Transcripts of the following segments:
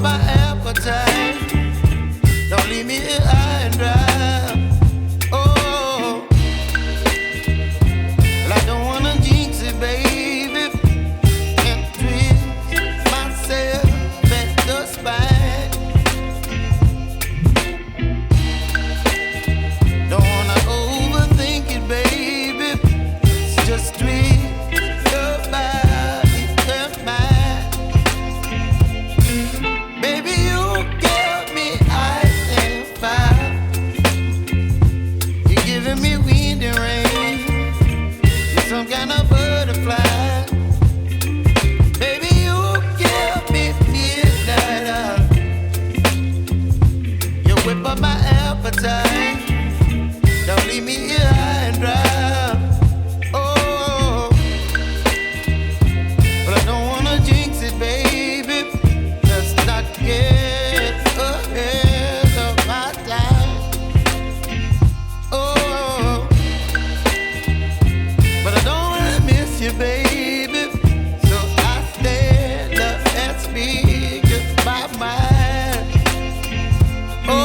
my appetite. Don't leave me here high and dry. Oh, well, I don't wanna jinx it, baby, and twist myself at the spine. Don't wanna overthink it, baby. It's just twist your body and mine. Baby, you give me ice and fire. You're giving me wind and rain. You're some kind of butterfly. Baby, you give me midnight. You whip up my appetite. Don't leave me here high and dry. Oh, but I don't wanna jinx it, baby. Let's not get ahead of my time. Oh, but I don't wanna miss you, baby. So I stand up and speak my mind. Oh.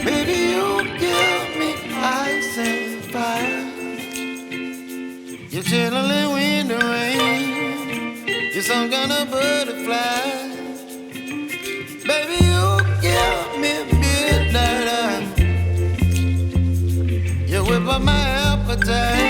Baby, you give me ice and fire. You're chilling wind and rain. You're some kind of butterfly. Baby, you give me midnight. You whip up my appetite.